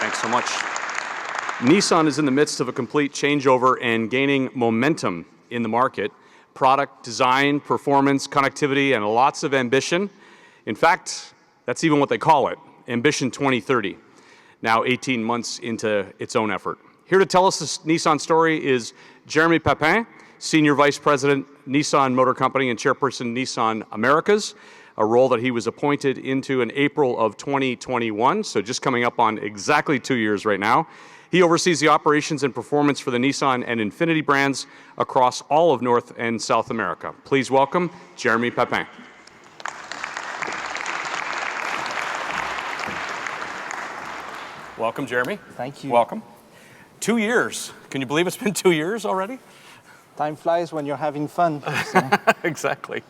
Thanks so much. Nissan is in the midst of a complete changeover and gaining momentum in the market. Product, design, performance, connectivity, and lots of ambition. In fact, that's even what they call it, Ambition 2030, now 18 months into its own effort. Here to tell us this Nissan story is Jérémie Papin, Senior Vice President, Nissan Motor Company and Chairperson, Nissan Americas, a role that he was appointed into in April of 2021, so just coming up on exactly 2 years right now. He oversees the operations and performance for the Nissan and Infiniti brands across all of North and South America. Please welcome Jérémie Papin. Welcome, Jérémie. Thank you. Welcome. 2 years. Can you believe it's been 2 years already? Time flies when you're having fun. So. Exactly.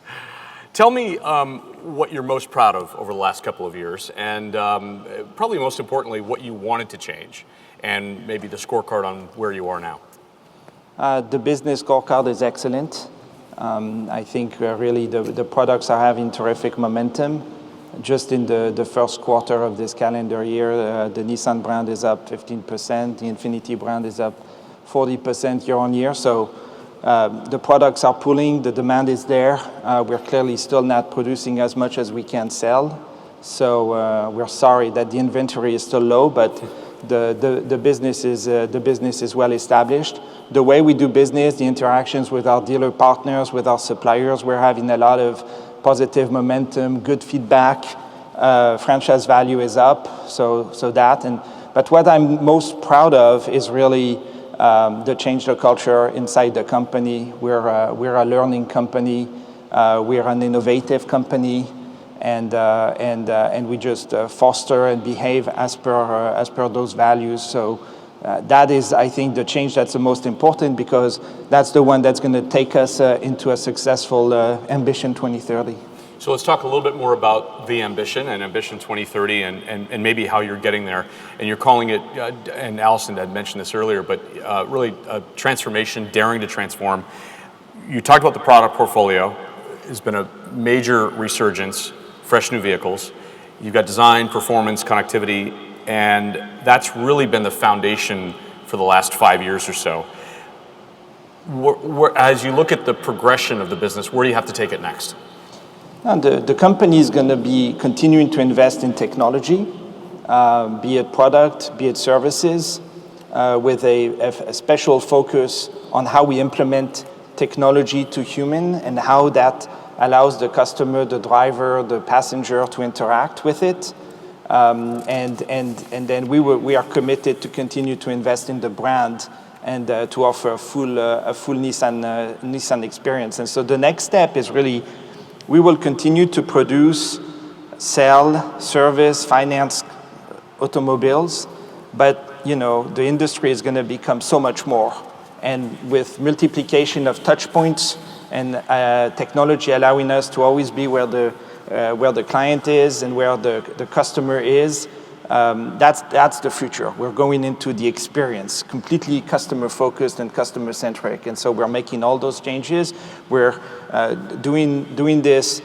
Tell me what you're most proud of over the last couple of years, and probably most importantly, what you wanted to change, and maybe the scorecard on where you are now. The business scorecard is excellent. I think really the products are having terrific momentum. Just in the first quarter of this calendar year, the Nissan brand is up 15%, the Infiniti brand is up 40% year on year. So the products are pulling, the demand is there. We're clearly still not producing as much as we can sell. So we're sorry that the inventory is still low, but the business is well established. The way we do business, the interactions with our dealer partners, with our suppliers, we're having a lot of positive momentum, good feedback. Franchise value is up, so that. But what I'm most proud of is really the change the culture inside the company. We're a learning company. We're an innovative company. And we just foster and behave as per those values. So that is, I think, the change that's the most important, because that's the one that's going to take us into a successful Ambition 2030. So let's talk a little bit more about the ambition and Ambition 2030 and maybe how you're getting there. And you're calling it, and Allison had mentioned this earlier, but really a transformation, daring to transform. You talked about the product portfolio. There's been a major resurgence. Fresh new vehicles. You've got design, performance, connectivity, and that's really been the foundation for the last 5 years or so. As you look at the progression of the business, where do you have to take it next? The company is going to be continuing to invest in technology, be it product, be it services, with a special focus on how we implement technology to human and how that allows the customer, the driver, the passenger to interact with it. And then we are committed to continue to invest in the brand and to offer a full Nissan experience. And so the next step is really, we will continue to produce, sell, service, finance automobiles, but the industry is going to become so much more. And with multiplication of touch points, and technology allowing us to always be where the client is and where the customer is, that's the future. We're going into the experience, completely customer-focused and customer-centric. And so we're making all those changes. We're doing this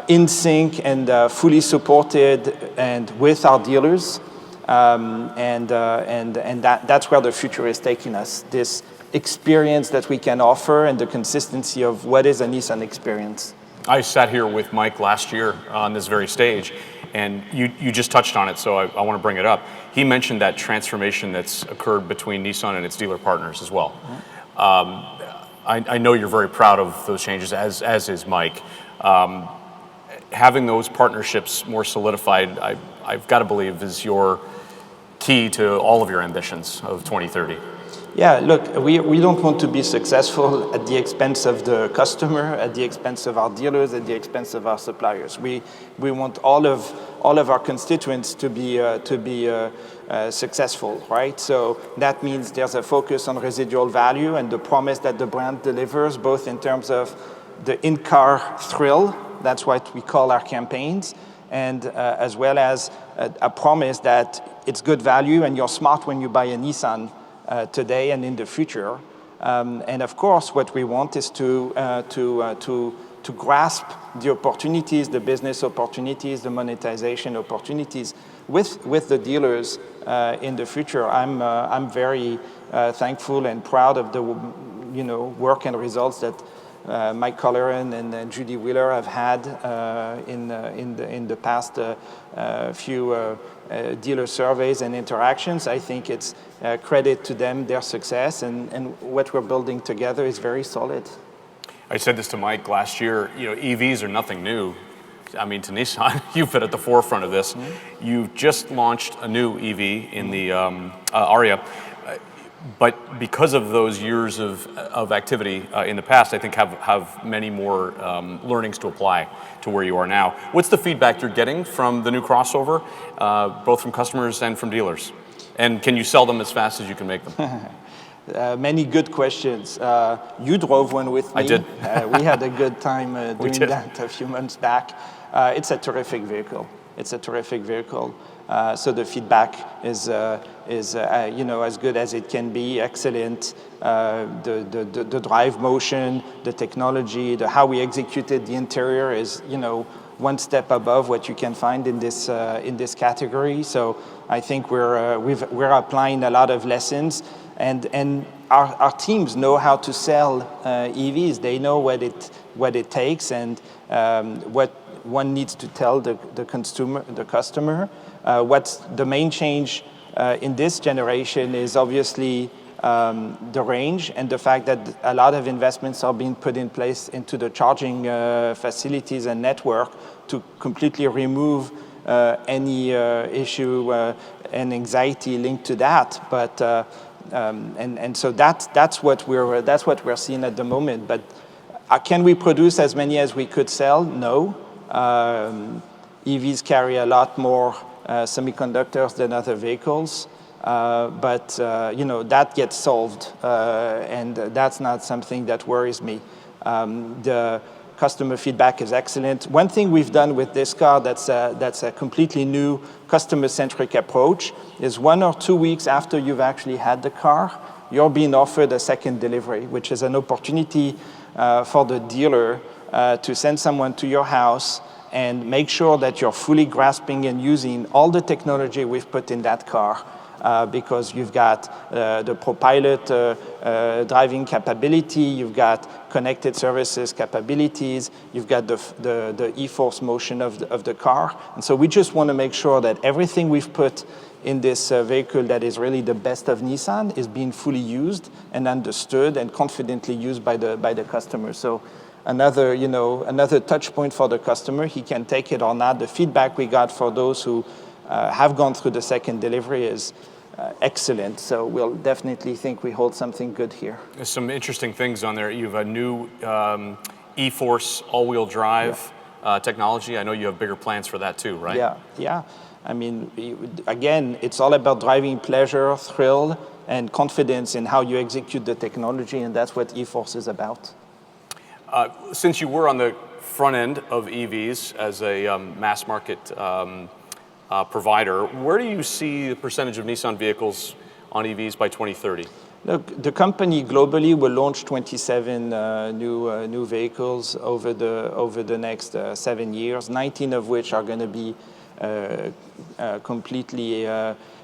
in sync and fully supported and with our dealers. And that's where the future is taking us. This experience that we can offer and the consistency of what is a Nissan experience. I sat here with Mike last year on this very stage, and you just touched on it, so I want to bring it up. He mentioned that transformation that's occurred between Nissan and its dealer partners as well. I know you're very proud of those changes, as is Mike. Having those partnerships more solidified, I've got to believe, is your key to all of your ambitions of 2030. Yeah, look, we don't want to be successful at the expense of the customer, at the expense of our dealers, at the expense of our suppliers. We want all of our constituents to be successful, right? So that means there's a focus on residual value and the promise that the brand delivers, both in terms of the in-car thrill, that's what we call our campaigns, and as well as a promise that it's good value and you're smart when you buy a Nissan today and in the future. And of course, what we want is to grasp the opportunities, the business opportunities, the monetization opportunities with the dealers in the future. I'm very thankful and proud of the work and results that Mike Colleran and Judy Wheeler have had in the past few dealer surveys and interactions. I think it's credit to them, their success, and what we're building together is very solid. I said this to Mike last year, EVs are nothing new. I mean, to Nissan, you've been at the forefront of this. Mm-hmm. You've just launched a new EV in the Aria. But because of those years of activity in the past, I think have many more learnings to apply to where you are now. What's the feedback you're getting from the new crossover, both from customers and from dealers? And can you sell them as fast as you can make them? Many good questions. You drove one with me. I did. We had a good time doing that a few months back. It's a terrific vehicle. It's a terrific vehicle. So the feedback is as good as it can be. Excellent. The drive motion, the technology, how we executed the interior is one step above what you can find in this category. So I think we're applying a lot of lessons, and our teams know how to sell EVs. They know what it takes and what one needs to tell the customer. What's the main change in this generation is obviously the range and the fact that a lot of investments are being put in place into the charging facilities and network to completely remove any issue and anxiety linked to that. But and so that's what we're seeing at the moment. But can we produce as many as we could sell? No. EVs carry a lot more semiconductors than other vehicles, but that gets solved, and that's not something that worries me. The customer feedback is excellent. One thing we've done with this car that's a completely new customer-centric approach is 1 or 2 weeks after you've actually had the car, you're being offered a second delivery, which is an opportunity for the dealer to send someone to your house and make sure that you're fully grasping and using all the technology we've put in that car, because you've got the ProPilot driving capability, you've got connected services capabilities, you've got the e-force motion of the car. And so we just want to make sure that everything we've put in this vehicle that is really the best of Nissan is being fully used and understood and confidently used by the customer. So another touch point for the customer. He can take it or not. The feedback we got for those who have gone through the second delivery is excellent. So we'll definitely think we hold something good here. There's some interesting things on there. You have a new e-force all-wheel drive technology. I know you have bigger plans for that too, right? Yeah. I mean, again, it's all about driving pleasure, thrill, and confidence in how you execute the technology, and that's what e-force is about. Since you were on the front end of EVs as a mass market provider, where do you see the percentage of Nissan vehicles on EVs by 2030? Look, the company globally will launch 27 new vehicles over the next 7 years, 19 of which are going to be completely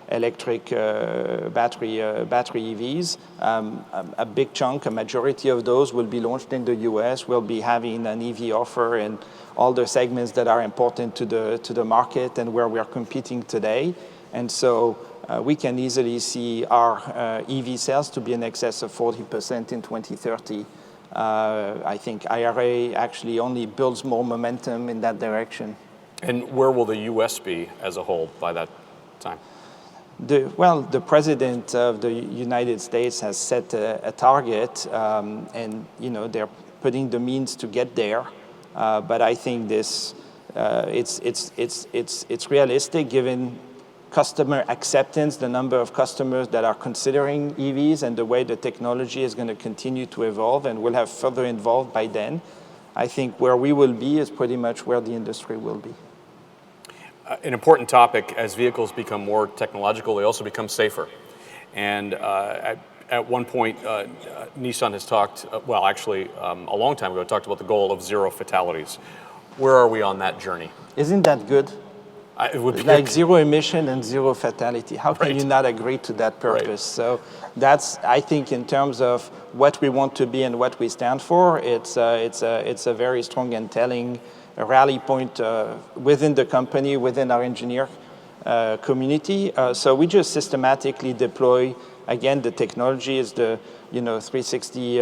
electric battery EVs. A big chunk, a majority of those will be launched in the US. We'll be having an EV offer in all the segments that are important to the market and where we are competing today. And so we can easily see our EV sales to be in excess of 40% in 2030. I think IRA actually only builds more momentum in that direction. And where will the US be as a whole by that time? The president of the United States has set a target, and they're putting the means to get there. But I think this it's realistic given customer acceptance, the number of customers that are considering EVs, and the way the technology is going to continue to evolve, and we'll have further involved by then. I think where we will be is pretty much where the industry will be. An important topic, as vehicles become more technological, they also become safer. And At one point, Nissan has talked, well, actually, a long time ago, talked about the goal of 0 fatalities. Where are we on that journey? Isn't that good? It would be like 0 emission and 0 fatality. How can Right. you not agree to that purpose? Right. So that's, I think, in terms of what we want to be and what we stand for, it's a very strong and telling rally point within the company, within our engineer community. So we just systematically deploy. Again, the technology is the 360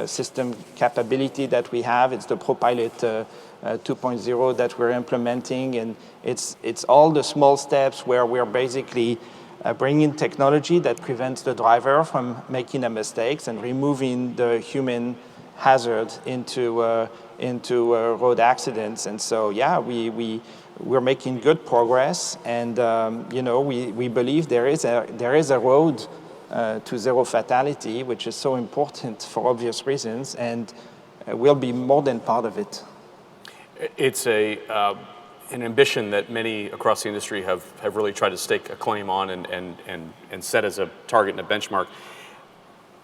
system capability that we have. It's the ProPilot 2.0 that we're implementing, and it's all the small steps where we're basically bringing technology that prevents the driver from making a mistakes and removing the human hazard into road accidents. And so, yeah, we're making good progress, and we believe there is a road to 0 fatality, which is so important for obvious reasons, and we'll be more than part of it. It's an ambition that many across the industry have really tried to stake a claim on and set as a target and a benchmark.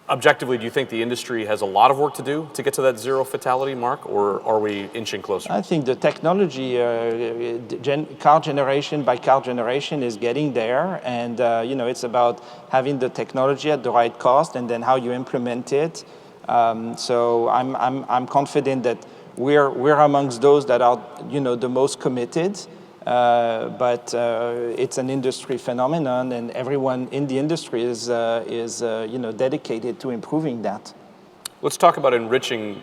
Objectively, do you think the industry has a lot of work to do to get to that 0 fatality mark, or are we inching closer? I think the technology, car generation by car generation, is getting there, and it's about having the technology at the right cost and then how you implement it. So I'm confident that we're amongst those that are the most committed. But it's an industry phenomenon, and everyone in the industry is dedicated to improving that. Let's talk about enriching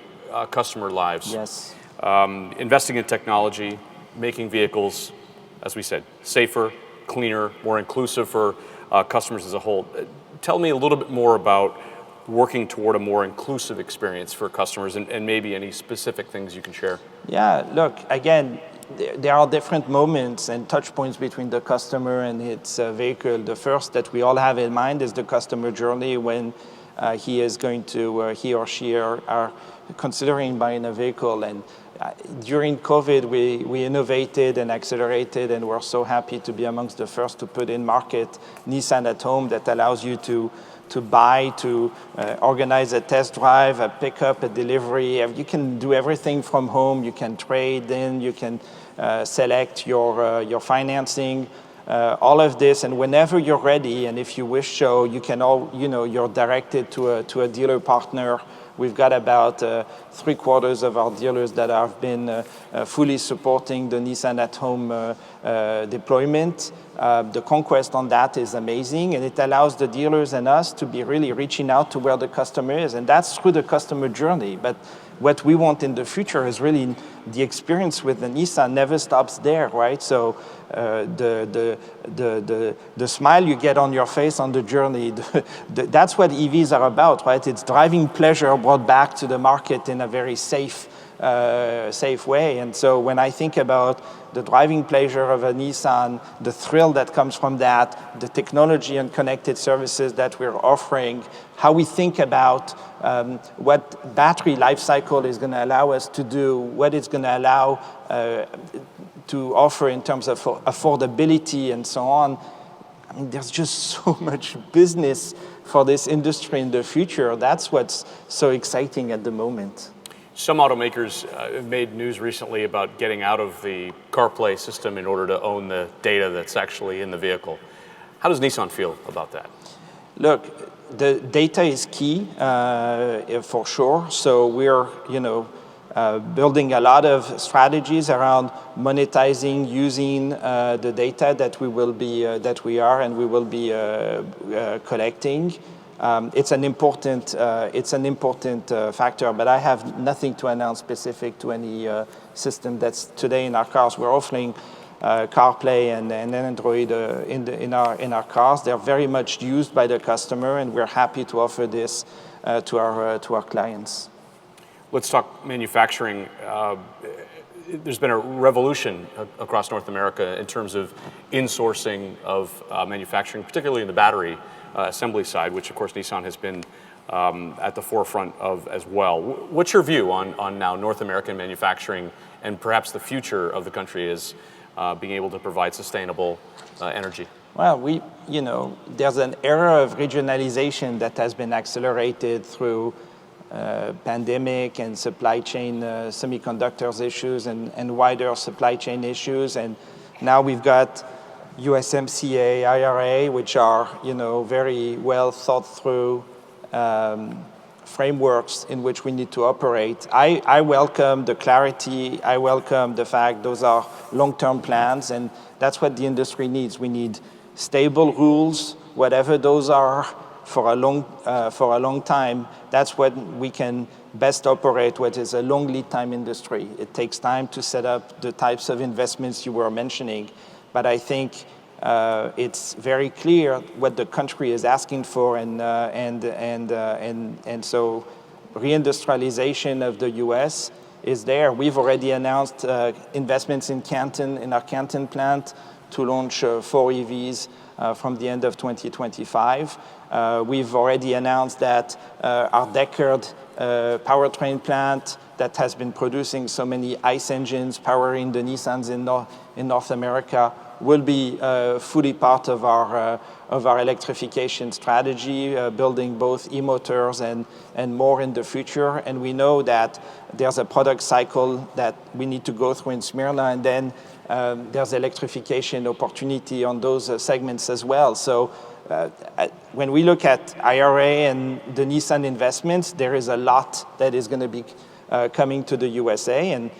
customer lives. Yes. Investing in technology, making vehicles, as we said, safer, cleaner, more inclusive for customers as a whole. Tell me a little bit more about working toward a more inclusive experience for customers, and maybe any specific things you can share. Yeah, look, again, there are different moments and touch points between the customer and its vehicle. The first that we all have in mind is the customer journey when he or she are considering buying a vehicle. And during COVID, we innovated and accelerated, and we're so happy to be amongst the first to put in market Nissan at Home that allows you to buy, to organize a test drive, a pickup, a delivery. You can do everything from home. You can trade in, you can select your financing, all of this. And whenever you're ready, and if you wish so, you can you're directed to a dealer partner. We've got about 3/4 of our dealers that have been fully supporting the Nissan at Home deployment. The conquest on that is amazing, and it allows the dealers and us to be really reaching out to where the customer is, and that's through the customer journey. But what we want in the future is really the experience with the Nissan never stops there, right? So the smile you get on your face on the journey, that's what EVs are about, right? It's driving pleasure brought back to the market in a very safe way. And so when I think about the driving pleasure of a Nissan, the thrill that comes from that, the technology and connected services that we're offering, how we think about what battery life cycle is going to allow us to do, what it's going to allow to offer in terms of affordability and so on. I mean, there's just so much business for this industry in the future. That's what's so exciting at the moment. Some automakers have made news recently about getting out of the CarPlay system in order to own the data that's actually in the vehicle. How does Nissan feel about that? Look, the data is key for sure. So we're, building a lot of strategies around monetizing, using the data that we will be collecting. It's an important factor, but I have nothing to announce specific to any system that's today in our cars. We're offering CarPlay and Android in our cars. They're very much used by the customer, and we're happy to offer this to our clients. Let's talk manufacturing. There's been a revolution across North America in terms of insourcing of manufacturing, particularly in the battery assembly side, which of course Nissan has been at the forefront of as well. What's your view on now North American manufacturing and perhaps the future of the country as being able to provide sustainable energy? Well, there's an era of regionalization that has been accelerated through pandemic and supply chain semiconductors issues and wider supply chain issues. And now we've got USMCA, IRA, which are, very well thought through frameworks in which we need to operate. I welcome the clarity. I welcome the fact those are long-term plans, and that's what the industry needs. We need stable rules, whatever those are, for a long time. That's when we can best operate what is a long lead time industry. It takes time to set up the types of investments you were mentioning, but I think it's very clear what the country is asking for, and so reindustrialization of the U.S. is there. We've already announced investments in our Canton plant to launch 4 EVs from the end of 2025. We've already announced that our Deckard powertrain plant that has been producing so many ICE engines powering the Nissans in North America will be fully part of our electrification strategy, building both e-motors and more in the future. And we know that there's a product cycle that we need to go through in Smyrna, and then there's electrification opportunity on those segments as well. So when we look at IRA and the Nissan investments, there is a lot that is going to be coming to the USA, and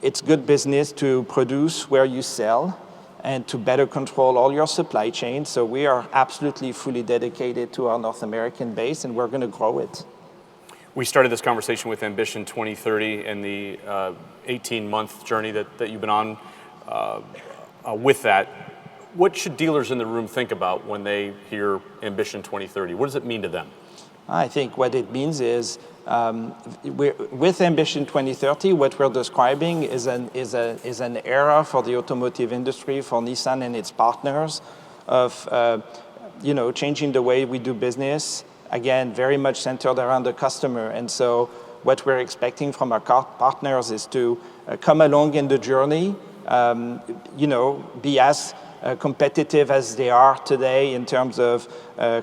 it's good business to produce where you sell and to better control all your supply chain. So we are absolutely fully dedicated to our North American base, and we're going to grow it. We started this conversation with Ambition 2030 and the 18-month journey that you've been on with that. What should dealers in the room think about when they hear Ambition 2030? What does it mean to them? I think what it means is, with Ambition 2030, what we're describing is an era for the automotive industry, for Nissan and its partners, of changing the way we do business. Again, very much centered around the customer. And so, what we're expecting from our partners is to come along in the journey, be as competitive as they are today in terms of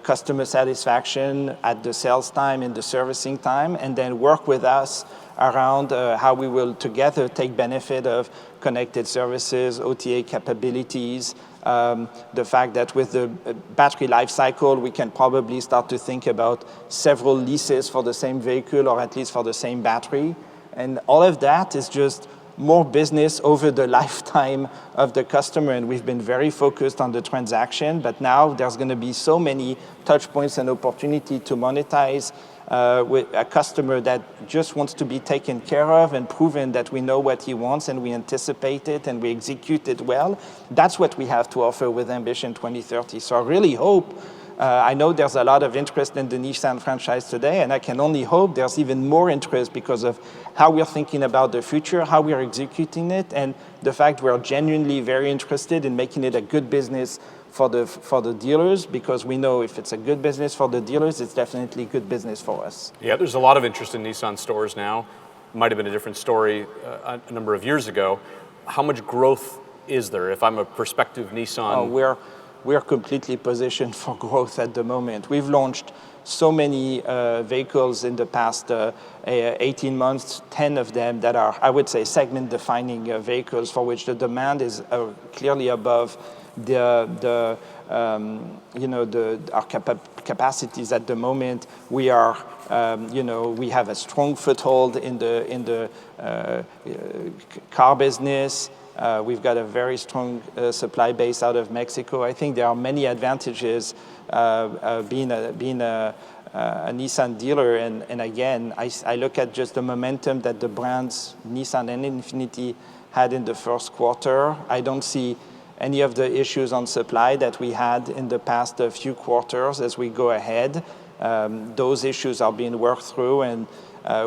customer satisfaction at the sales time and the servicing time, and then work with us around how we will together take benefit of connected services, OTA capabilities, the fact that with the battery life cycle, we can probably start to think about several leases for the same vehicle, or at least for the same battery. And all of that is just more business over the lifetime of the customer, and we've been very focused on the transaction, but now there's going to be so many touch points and opportunity to monetize with a customer that just wants to be taken care of and proven that we know what he wants and we anticipate it and we execute it well. That's what we have to offer with Ambition 2030. So I really hope, I know there's a lot of interest in the Nissan franchise today, and I can only hope there's even more interest because of how we're thinking about the future, how we're executing it, and the fact we're genuinely very interested in making it a good business for the dealers, because we know if it's a good business for the dealers, it's definitely good business for us. Yeah, there's a lot of interest in Nissan stores now. Might have been a different story a number of years ago. How much growth is there? If I'm a prospective Nissan... We're completely positioned for growth at the moment. We've launched so many vehicles in the past 18 months, 10 of them that are, I would say, segment-defining vehicles for which the demand is clearly above our capacities at the moment. We are, we have a strong foothold in the car business. We've got a very strong supply base out of Mexico. I think there are many advantages being a Nissan dealer. And again, I look at just the momentum that the brands Nissan and Infiniti had in the first quarter. I don't see any of the issues on supply that we had in the past few quarters as we go ahead. Those issues are being worked through, and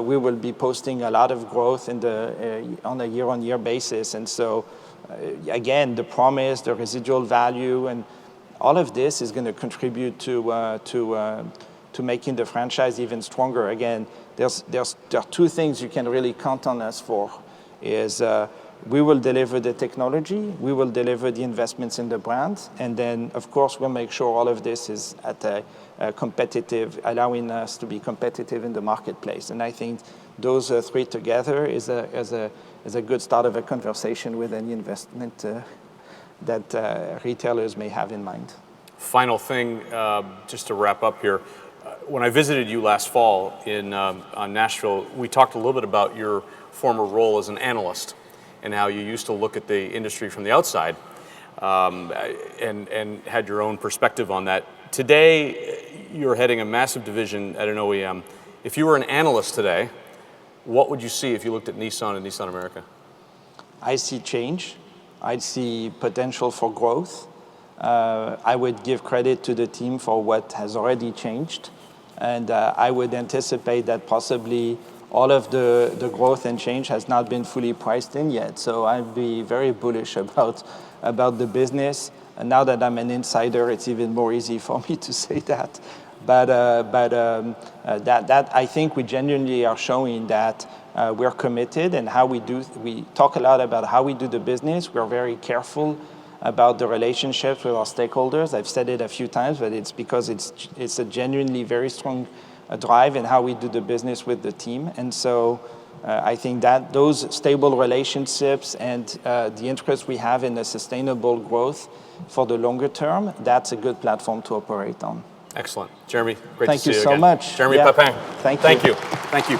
we will be posting a lot of growth on a year-on-year basis. And so, again, the promise, the residual value, and all of this is going to contribute to making the franchise even stronger. Again, there are two things you can really count on us for: is We will deliver the technology, we will deliver the investments in the brand, and then, of course, we'll make sure all of this is at a competitive, allowing us to be competitive in the marketplace. And I think those three together is a good start of a conversation with any investment that retailers may have in mind. Final thing, just to wrap up here. When I visited you last fall on Nashville, we talked a little bit about your former role as an analyst and how you used to look at the industry from the outside and had your own perspective on that. Today, you're heading a massive division at an OEM. If you were an analyst today, what would you see if you looked at Nissan and Nissan America? I see change. I see potential for growth. I would give credit to the team for what has already changed. And I would anticipate that possibly all of the growth and change has not been fully priced in yet. So I'd be very bullish about the business. And now that I'm an insider, it's even more easy for me to say that. But I think we genuinely are showing that we're committed, and we talk a lot about how we do the business. We're very careful about the relationships with our stakeholders. I've said it a few times, but it's because it's a genuinely very strong drive in how we do the business with the team. And so I think that those stable relationships and the interest we have in a sustainable growth for the longer term, that's a good platform to operate on. Excellent. Jeremy, great to see you again. Thank you so much. Jérémie Papin. Thank you. Thank you. Thank you.